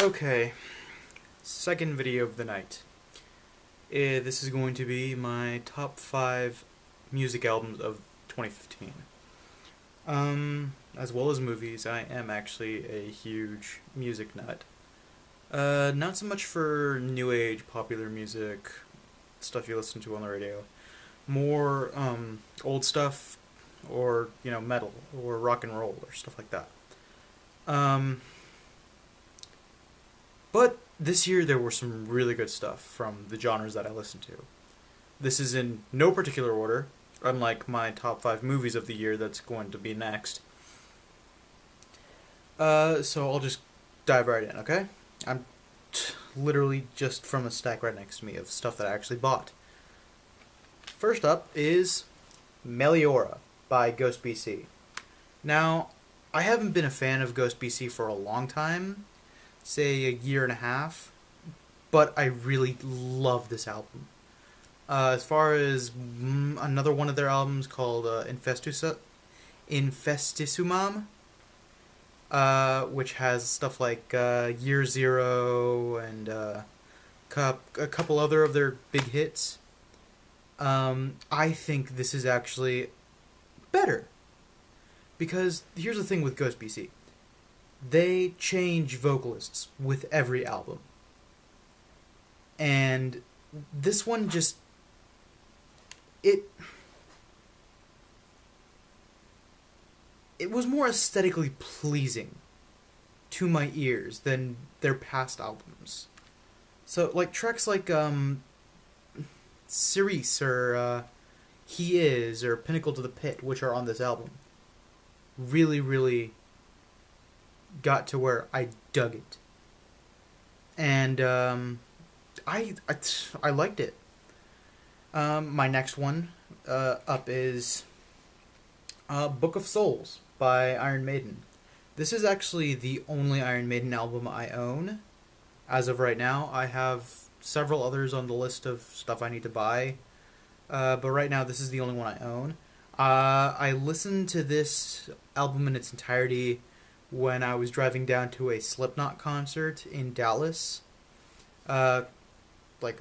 Okay, second video of the night. This is going to be my top 5 music albums of 2015. As well as movies, I am actually a huge music nut. Not so much for new age popular music, stuff you listen to on the radio. More, old stuff, or, metal, or rock and roll, or stuff like that. But this year there were some really good stuff from the genres that I listened to. This is in no particular order, unlike my top 5 movies of the year that's going to be next. So I'll just dive right in, okay? I'm literally just from a stack right next to me of stuff that I actually bought. First up is Meliora by Ghost BC. Now, I haven't been a fan of Ghost BC for a long time, say a year and a half, but I really love this album. As far as another one of their albums called Infestisumam, which has stuff like Year Zero and a couple other of their big hits, I think this is actually better. Because here's the thing with Ghost BC. They change vocalists with every album. And this one just... It was more aesthetically pleasing to my ears than their past albums. So, like, tracks like, Cerise, or, He Is, or Pinnacle to the Pit, which are on this album, really, really got to where I dug it. And, I liked it. My next one up is Book of Souls by Iron Maiden. This is actually the only Iron Maiden album I own. As of right now, I have several others on the list of stuff I need to buy. But right now, this is the only one I own. I listened to this album in its entirety when I was driving down to a Slipknot concert in Dallas, like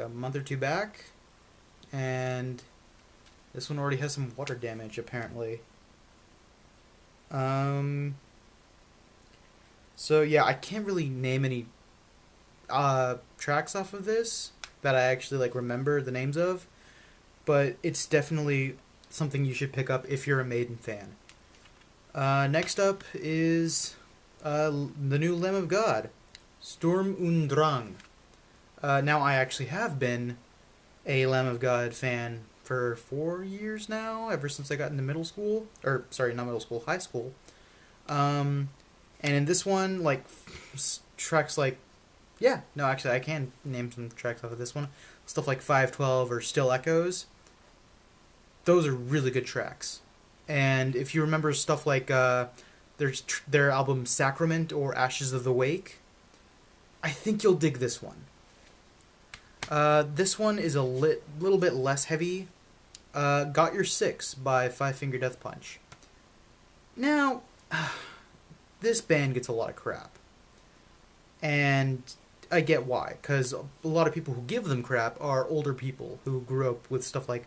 a month or two back. And this one already has some water damage, apparently. So yeah, I can't really name any tracks off of this that I actually remember the names of, but it's definitely something you should pick up if you're a Maiden fan. Next up is the new Lamb of God, Sturm und Drang. Now, I actually have been a Lamb of God fan for 4 years now, ever since I got into middle school. Or, sorry, not middle school, high school. And in this one, tracks like... Yeah, no, actually, I can name some tracks off of this one. Stuff like 512 or Still Echoes. Those are really good tracks. And if you remember stuff like their album Sacrament or Ashes of the Wake, I think you'll dig this one. This one is a little bit less heavy. Got Your Six by Five Finger Death Punch. Now, this band gets a lot of crap. And I get why, because a lot of people who give them crap are older people who grew up with stuff like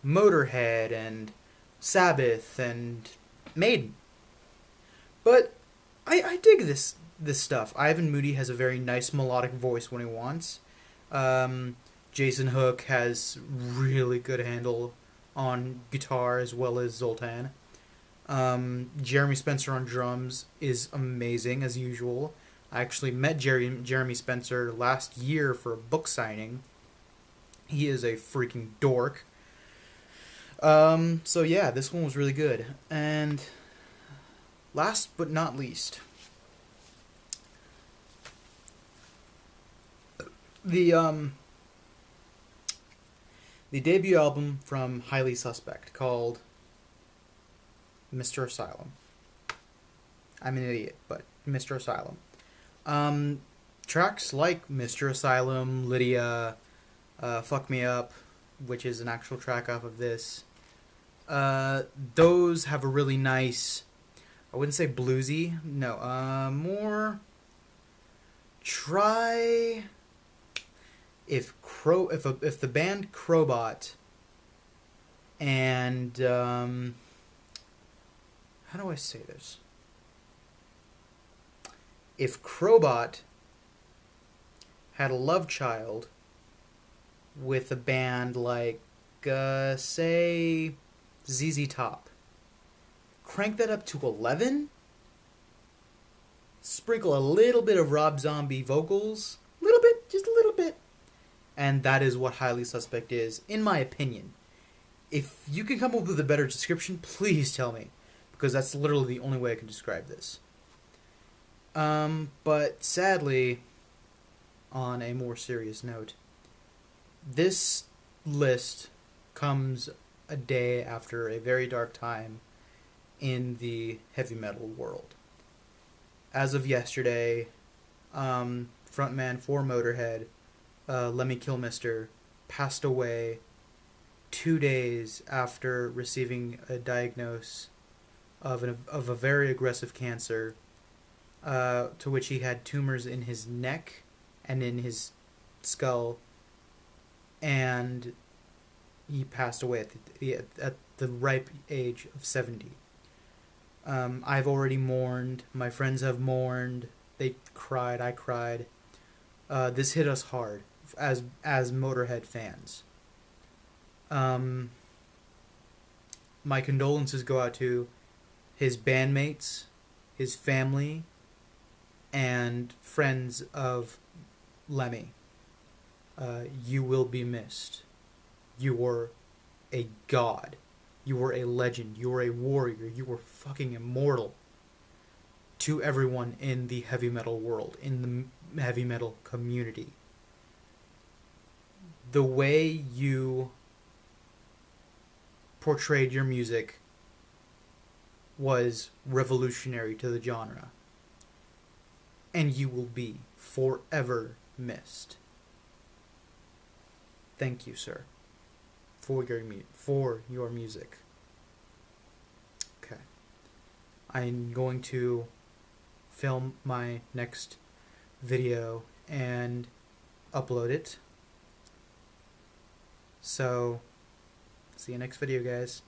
Motorhead and Sabbath and Maiden. But I dig this stuff. Ivan Moody has a very nice melodic voice when he wants. Jason Hook has really good handle on guitar as well as Zoltan. Jeremy Spencer on drums is amazing as usual. I actually met Jeremy Spencer last year for a book signing. He is a freaking dork. So yeah, this one was really good. And last but not least, the debut album from Highly Suspect called Mr. Asylum. I'm an idiot, but Mr. Asylum. Tracks like Mr. Asylum, Lydia, Fuck Me Up, which is an actual track off of this, those have a really nice, I wouldn't say bluesy, no, more try if the band Crowbot and how do I say this? If Crowbot had a love child with a band like, say, ZZ Top, crank that up to 11, sprinkle a little bit of Rob Zombie vocals, a little bit, just a little bit, and that is what Highly Suspect is, in my opinion. If you can come up with a better description, please tell me, because that's literally the only way I can describe this. But sadly, on a more serious note, this list comes a day after a very dark time in the heavy metal world. As of yesterday, frontman for Motorhead, Lemmy Kilmister, passed away 2 days after receiving a diagnosis of a very aggressive cancer, to which he had tumors in his neck and in his skull, and he passed away at the ripe age of 70. I've already mourned. My friends have mourned. They cried. I cried. This hit us hard as Motorhead fans. My condolences go out to his bandmates, his family, and friends of Lemmy. You will be missed. You were a god. You were a legend. You were a warrior. You were fucking immortal to everyone in the heavy metal world, in the heavy metal community. The way you portrayed your music was revolutionary to the genre, and you will be forever missed. Thank you, sir, for your music. Okay. I'm going to film my next video and upload it. So, see you next video, guys.